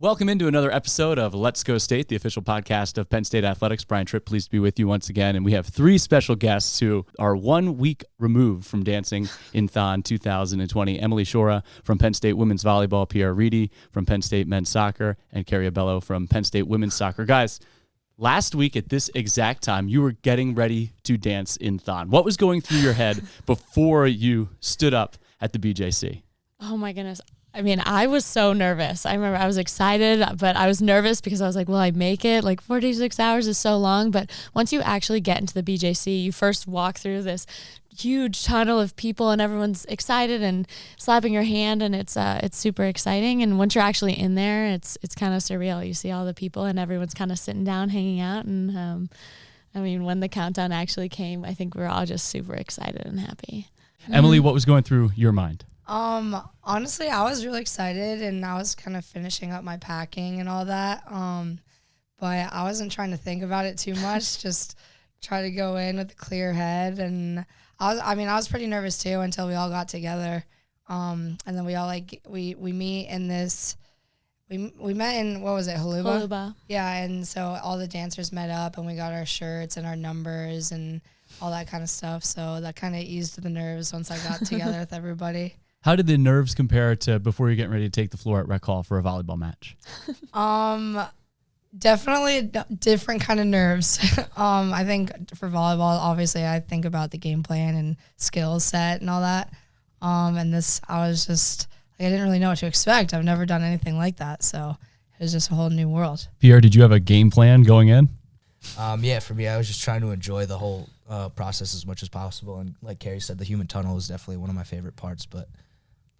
Welcome into another episode of Let's Go State, the official podcast of Penn State Athletics. Brian Tripp, pleased to be with you once again. And we have three special guests who are 1 week removed from dancing in THON 2020. Emily Shora from Penn State Women's Volleyball, Pierre Reedy from Penn State Men's Soccer, and Carrie Abello from Penn State Women's Soccer. Guys, last week at this exact time, you were getting ready to dance in THON. What was going through your head before you stood up at the BJC? Oh my goodness. I mean, I was so nervous. I remember I was excited, but I was nervous because I was like, will I make it? Like 46 hours is so long. But once you actually get into the BJC, you first walk through this huge tunnel of people and everyone's excited and slapping your hand, and it's super exciting. And once you're actually in there, it's kind of surreal. You see all the people and everyone's kind of sitting down, hanging out. And I mean, when the countdown actually came, I think we were all just super excited and happy. Emily, what was going through your mind? Honestly, I was really excited and I was kind of finishing up my packing and all that. But I wasn't trying to think about it too much, just try to go in with a clear head. And I was pretty nervous too until we all got together. And then we all we meet in this, we met in, what was it? Haluba? Yeah. And so all the dancers met up and we got our shirts and our numbers and all that kind of stuff. So that kind of eased the nerves once I got together with everybody. How did the nerves compare to before you're getting ready to take the floor at Rec Hall for a volleyball match? Definitely a different kind of nerves. I think for volleyball, obviously, I think about the game plan and skill set and all that. And this, I was just, I didn't really know what to expect. I've never done anything like that. So it was just a whole new world. Pierre, did you have a game plan going in? Yeah, for me, I was just trying to enjoy the whole process as much as possible. And like Carrie said, the human tunnel was definitely one of my favorite parts. But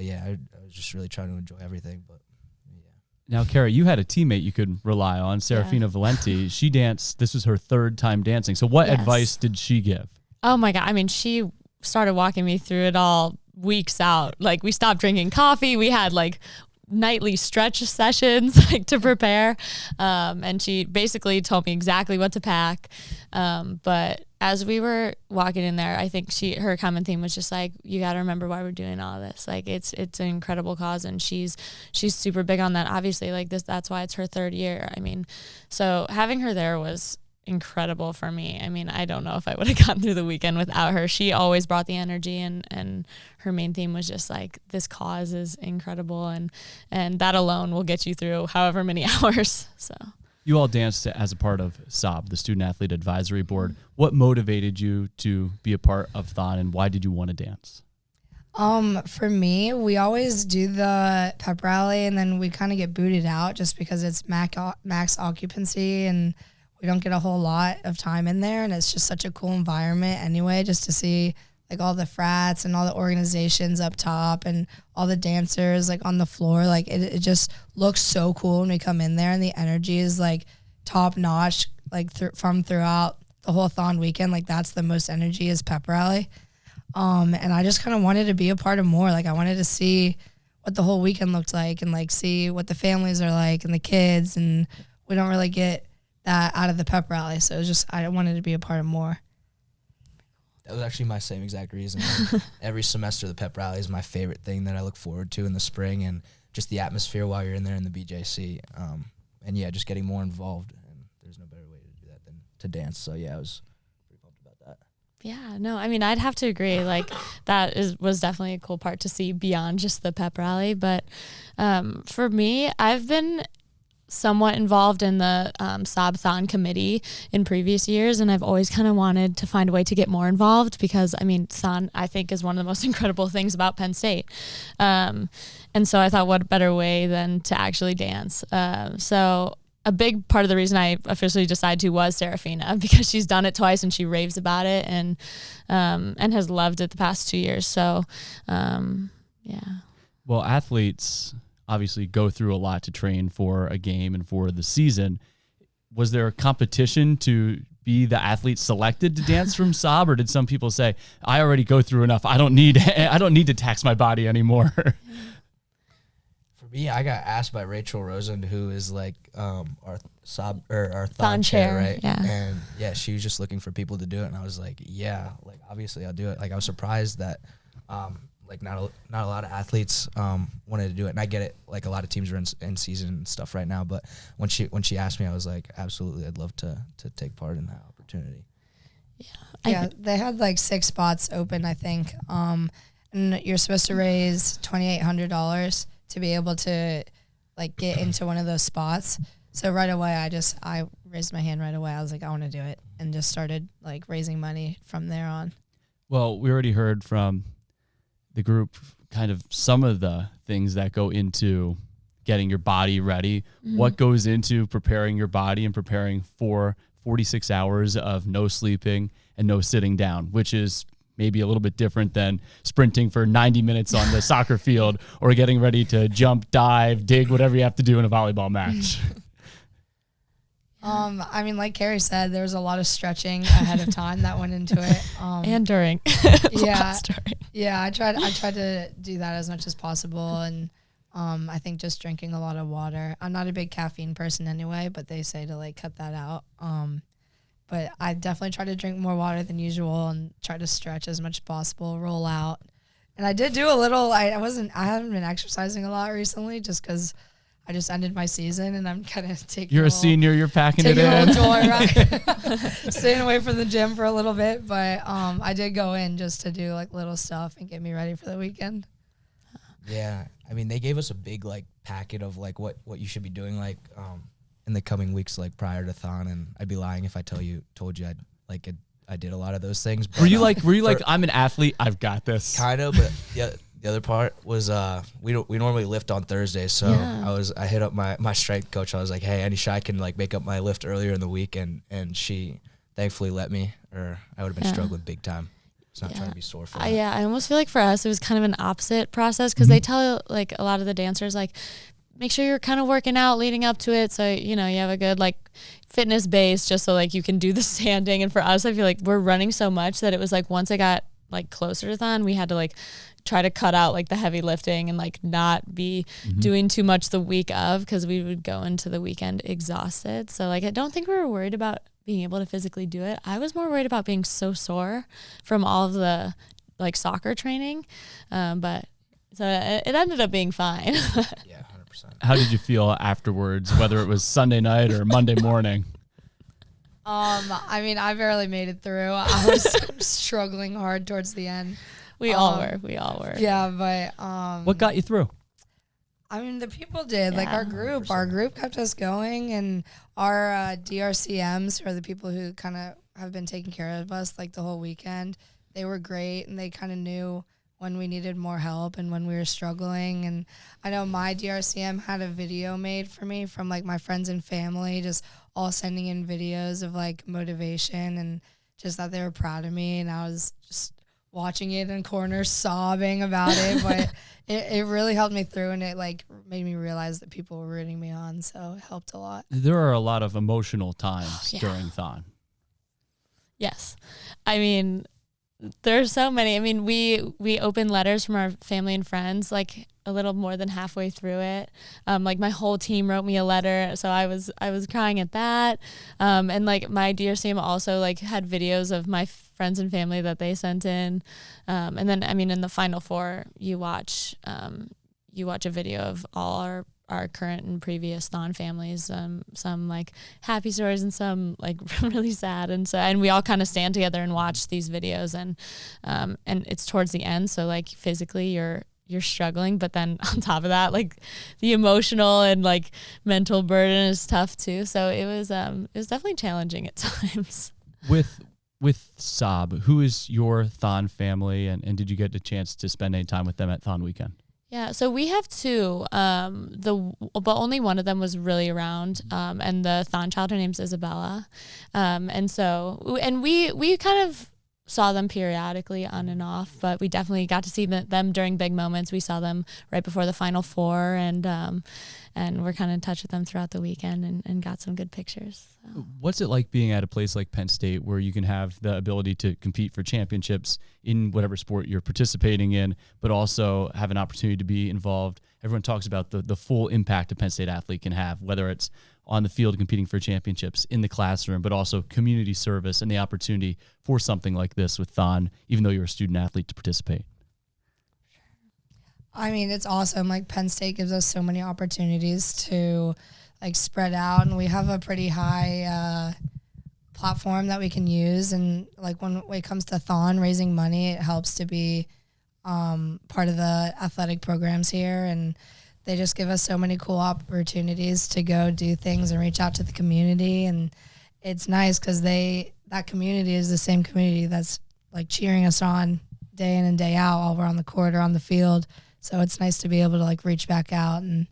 yeah, I was just really trying to enjoy everything. But yeah. Now, Carrie, you had a teammate you could rely on, Serafina Valenti. She danced. This was her third time dancing. So what advice did she give? Oh my God. I mean, she started walking me through it all weeks out. Like, we stopped drinking coffee. We had nightly stretch sessions to prepare, and she basically told me exactly what to pack, but as we were walking in there, I think her common theme was just you got to remember why we're doing all this. It's an incredible cause, and she's super big on that, obviously. That's why it's her third year. I mean, so having her there was incredible for me. I mean, I don't know if I would have gotten through the weekend without her. She always brought the energy, and her main theme was just this cause is incredible, and that alone will get you through however many hours. So you all danced as a part of SAB, the Student Athlete Advisory Board. What motivated you to be a part of THON, and why did you want to dance? For me, we always do the pep rally, and then we kind of get booted out just because it's max occupancy, and we don't get a whole lot of time in there, and it's just such a cool environment anyway, just to see all the frats and all the organizations up top and all the dancers on the floor. It just looks so cool when we come in there, and the energy is top notch from throughout the whole THON weekend. That's the most energy is pep rally. And I just kind of wanted to be a part of more. I wanted to see what the whole weekend looked like, and see what the families are like and the kids, and we don't really get that out of the pep rally. So it was just, I wanted to be a part of more. That was actually my same exact reason. Every semester, the pep rally is my favorite thing that I look forward to in the spring, and just the atmosphere while you're in there in the BJC. And yeah, just getting more involved. And there's no better way to do that than to dance. So yeah, I was pretty pumped about that. Yeah, no, I mean, I'd have to agree. That was definitely a cool part to see beyond just the pep rally. But for me, I've been somewhat involved in the SAB THON committee in previous years, and I've always kind of wanted to find a way to get more involved because, I mean, THON, I think, is one of the most incredible things about Penn State. And so I thought, what better way than to actually dance? So a big part of the reason I officially decided to was Serafina, because she's done it twice and she raves about it, and has loved it the past 2 years. So, yeah. Well, athletes obviously go through a lot to train for a game and for the season. Was there a competition to be the athlete selected to dance from SAB, or did some people say, I already go through enough, I don't need to tax my body anymore? For me, I got asked by Rachel Rosen, who is our SAB or our THON chair, right? Yeah. And yeah, she was just looking for people to do it, and I was like, yeah, obviously I'll do it. I was surprised that like not a lot of athletes wanted to do it, and I get it. Like a lot of teams are in season and stuff right now, but when she asked me, I was like, absolutely, I'd love to take part in that opportunity. Yeah, they had like 6 spots open, I think. And you're supposed to raise $2,800 to be able to like get into one of those spots. So right away, I raised my hand right away. I was like, I want to do it, and just started like raising money from there on. Well, we already heard from the group kind of some of the things that go into getting your body ready. What goes into preparing your body and preparing for 46 hours of no sleeping and no sitting down, which is maybe a little bit different than sprinting for 90 minutes on the soccer field or getting ready to jump, dive, dig, whatever you have to do in a volleyball match. I mean, like Carrie said, there was a lot of stretching ahead of time that went into it. And during. Yeah, I tried to do that as much as possible, and I think just drinking a lot of water. I'm not a big caffeine person anyway, but they say to like cut that out. But I definitely try to drink more water than usual and try to stretch as much as possible, roll out. And I did do a little. I haven't been exercising a lot recently, just because I just ended my season and I'm kind of taking. You're a senior. You're packing it in. Staying away from the gym for a little bit, but I did go in just to do like little stuff and get me ready for the weekend. Yeah, I mean, they gave us a big like packet of like what you should be doing like in the coming weeks, like prior to THON, and I'd be lying if I told you I did a lot of those things. But, were you like I'm an athlete, I've got this? Kind of, but yeah. The other part was we normally lift on Thursdays, so I hit up my strength coach. I was like, hey, any shot I can like make up my lift earlier in the week, and she thankfully let me, or I would have been struggling big time. It's not trying to be sore for that. I almost feel like for us it was kind of an opposite process, because they tell like a lot of the dancers like make sure you're kind of working out leading up to it, so you have a good like fitness base, just so like you can do the standing. And for us, I feel like we're running so much that it was like once I got like closer to THON, we had to like try to cut out like the heavy lifting and like not be doing too much the week of, because we would go into the weekend exhausted. So like I don't think we were worried about being able to physically do it. I was more worried about being so sore from all of the like soccer training, but so it ended up being fine. Yeah, 100%. How did you feel afterwards, whether it was Sunday night or Monday morning? I mean, I barely made it through. I was struggling hard towards the end. We all were. Yeah, but What got you through? I mean, the people did. Like our group 100%. kept us going, and our DRCMs, or the people who kind of have been taking care of us like the whole weekend, they were great, and they kind of knew when we needed more help and when we were struggling. And I know my DRCM had a video made for me from like my friends and family, just all sending in videos of like motivation, and just that they were proud of me, and I was just watching it in corners sobbing about it. But it really helped me through, and it like made me realize that people were rooting me on, so it helped a lot. There are a lot of emotional times during THON. Yes. I mean, there's so many. I mean, we opened letters from our family and friends like a little more than halfway through it. Like my whole team wrote me a letter, so I was crying at that. And like my DRCM also like had videos of my friends and family that they sent in. And then I mean in the Final Four, you watch a video of all our current and previous THON families, some like happy stories and some like really sad, and we all kind of stand together and watch these videos, and it's towards the end, so like physically you're struggling, but then on top of that, like the emotional and like mental burden is tough too. So it was definitely challenging at times. With Saab, who is your THON family, and did you get a chance to spend any time with them at THON weekend? Yeah, so we have 2, but only one of them was really around, and the THON child, her name's Isabella, and we kind of saw them periodically on and off, but we definitely got to see them during big moments. We saw them right before the Final Four, and we're kind of in touch with them throughout the weekend, and got some good pictures. So. What's it like being at a place like Penn State where you can have the ability to compete for championships in whatever sport you're participating in, but also have an opportunity to be involved? Everyone talks about the full impact a Penn State athlete can have, whether it's on the field competing for championships, in the classroom, but also community service and the opportunity for something like this with THON, even though you're a student athlete, to participate. I mean, it's awesome. Like Penn State gives us so many opportunities to like spread out, and we have a pretty high platform that we can use. And like when it comes to THON raising money, it helps to be part of the athletic programs here, and they just give us so many cool opportunities to go do things and reach out to the community. And it's nice because that community is the same community that's like cheering us on day in and day out while we're on the court or on the field. So it's nice to be able to like reach back out and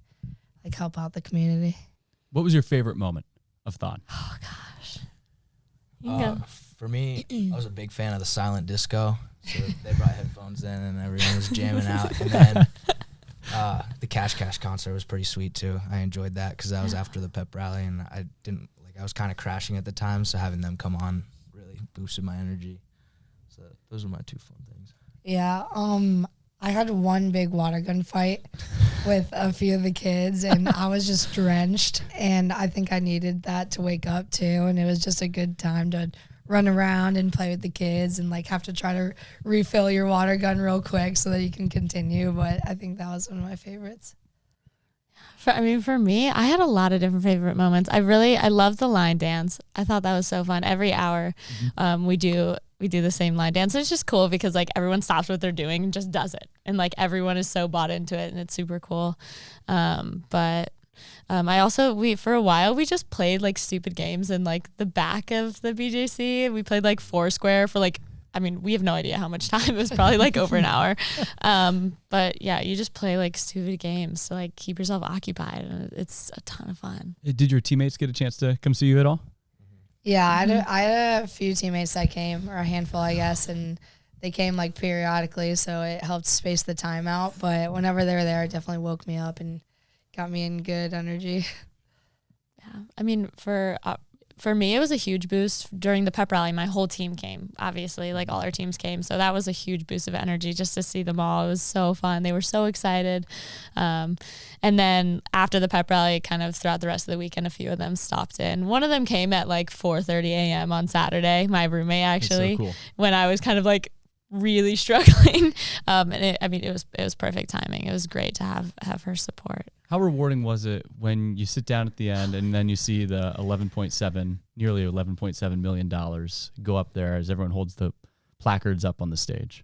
like help out the community. What was your favorite moment of THON? Oh gosh. You can go. For me, I was a big fan of the silent disco. So they brought headphones in and everyone was jamming out. And then the Cash concert was pretty sweet too. I enjoyed that because that was after the pep rally, and I was kind of crashing at the time. So having them come on really boosted my energy. So those were my two fun things. Yeah. I had one big water gun fight with a few of the kids, and I was just drenched, and I think I needed that to wake up too. And it was just a good time to run around and play with the kids and like have to try to refill your water gun real quick so that you can continue. But I think that was one of my favorites. For me, I had a lot of different favorite moments. I loved the line dance. I thought that was so fun. Every hour, we do the same line dance. And it's just cool because like everyone stops what they're doing and just does it. And like everyone is so bought into it, and it's super cool. But for a while we just played like stupid games in like the back of the BJC. We played like Foursquare for like, I mean, we have no idea how much time. It was probably like over an hour. But yeah, you just play like stupid games to like keep yourself occupied, and it's a ton of fun. Did your teammates get a chance to come see you at all? Yeah, I had a few teammates that came, or a handful, I guess, and they came like periodically, so it helped space the time out. But whenever they were there, it definitely woke me up and got me in good energy. Yeah, I mean, for me, it was a huge boost during the pep rally. My whole team came, obviously, like all our teams came. So that was a huge boost of energy just to see them all. It was so fun. They were so excited. And then after the pep rally, kind of throughout the rest of the weekend, a few of them stopped in. One of them came at like 4:30 a.m. on Saturday, my roommate actually, so cool. When I was kind of like really struggling. It was perfect timing. It was great to have her support. How rewarding was it when you sit down at the end and then you see the nearly $11.7 million go up there as everyone holds the placards up on the stage?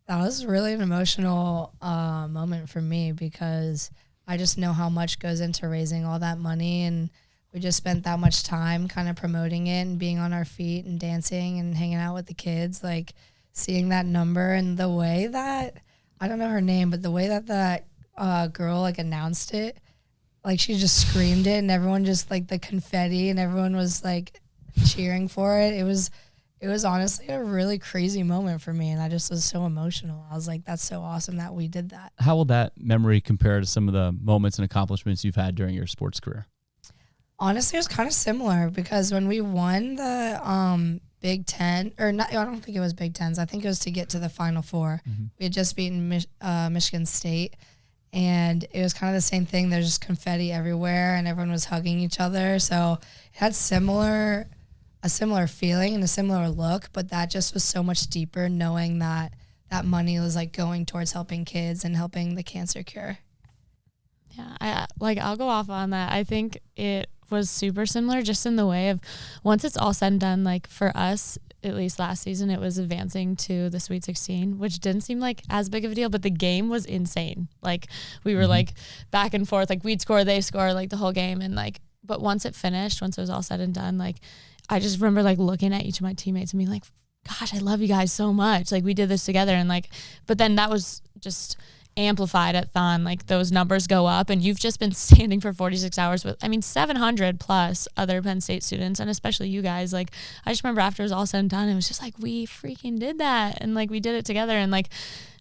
That was really an emotional moment for me because I just know how much goes into raising all that money, and we just spent that much time kind of promoting it and being on our feet and dancing and hanging out with the kids. Like seeing that number and the way that, I don't know her name, but the way that girl like announced it, like she just screamed it and everyone just like the confetti and everyone was like cheering for it. It was honestly a really crazy moment for me, and I just was so emotional. I was like, that's so awesome that we did that. How will that memory compare to some of the moments and accomplishments you've had during your sports career? Honestly, it was kind of similar because when we won the Big Ten, or not, I don't think it was Big Tens. I think it was to get to the Final Four. Mm-hmm. We had just beaten Michigan State, and it was kind of the same thing. There's just confetti everywhere, and everyone was hugging each other. So it had a similar feeling and a similar look, but that just was so much deeper, knowing that that money was like going towards helping kids and helping the cancer cure. Yeah, I'll go off on that. I think it was super similar just in the way of once it's all said and done, like for us, at least last season, it was advancing to the Sweet 16, which didn't seem like as big of a deal, but the game was insane. Like we were like back and forth, like we'd score, they score, like the whole game. And like, but once it was all said and done, like I just remember like looking at each of my teammates and being like, gosh, I love you guys so much. Like we did this together. And like, but then that was just amplified at THON. Like those numbers go up, and you've just been standing for 46 hours with, 700 plus other Penn State students, and especially you guys. Like I just remember after it was all said and done, it was just like, we freaking did that. And like, we did it together. And like,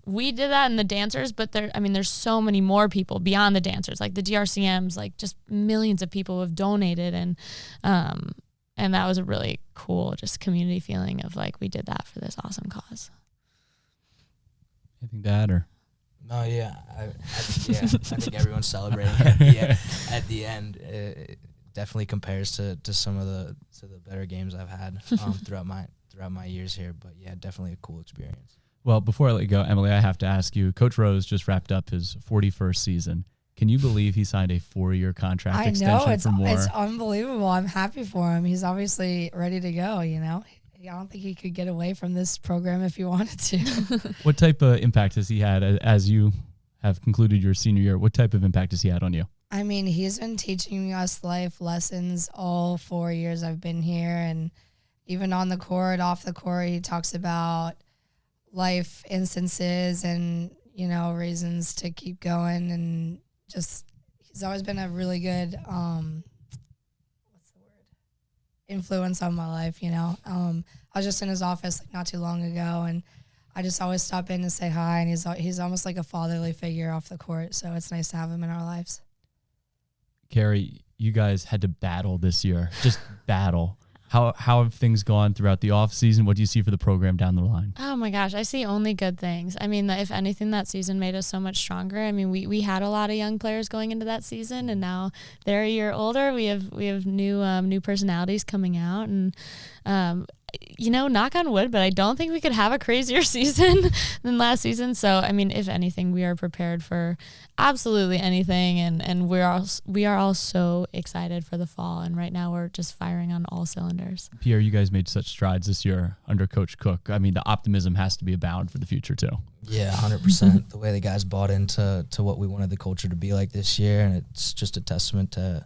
we did that in the dancers, but there's so many more people beyond the dancers, like the DRCMs, like just millions of people who have donated. And that was a really cool, just community feeling of like, we did that for this awesome cause. Anything to add, or? No, yeah. I think everyone's celebrating at the end. It definitely compares to some of the better games I've had throughout my years here. But yeah, definitely a cool experience. Well, before I let you go, Emily, I have to ask you, Coach Rose just wrapped up his 41st season. Can you believe he signed a 4-year contract I extension know, for more? it's unbelievable. I'm happy for him. He's obviously ready to go, you know. I don't think he could get away from this program if he wanted to. What type of impact has he had as you have concluded your senior year? What type of impact has he had on you? I mean, he's been teaching us life lessons all 4 years I've been here. And even on the court, off the court, he talks about life instances and, you know, reasons to keep going. And just, he's always been a really good, influence on my life, you know. I was just in his office like not too long ago, and I just always stop in to say hi, and he's almost like a fatherly figure off the court, so it's nice to have him in our lives. Carrie, you guys had to battle this year, just battle. How have things gone throughout the off season? What do you see for the program down the line? Oh my gosh, I see only good things. I mean, if anything, that season made us so much stronger. I mean, we had a lot of young players going into that season, and now they're a year older. We have new personalities coming out, and you know, knock on wood, but I don't think we could have a crazier season than last season. So, I mean, if anything, we are prepared for absolutely anything, and we are all so excited for the fall. And right now, we're just firing on all cylinders. Pierre, you guys made such strides this year under Coach Cook. I mean, the optimism has to be abound for the future too. Yeah, 100%. The way the guys bought into what we wanted the culture to be like this year, and it's just a testament to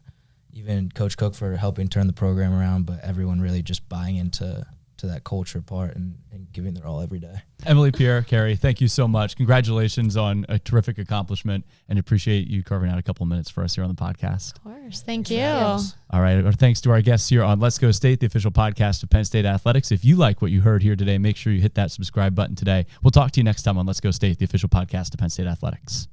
even Coach Cook for helping turn the program around, but everyone really just buying into that culture part and giving their all every day. Emily, Pierre, Carrie, thank you so much. Congratulations on a terrific accomplishment, and appreciate you carving out a couple of minutes for us here on the podcast. Of course. Thank you. Yes. All right. Our thanks to our guests here on Let's Go State, the official podcast of Penn State Athletics. If you like what you heard here today, make sure you hit that subscribe button today. We'll talk to you next time on Let's Go State, the official podcast of Penn State Athletics.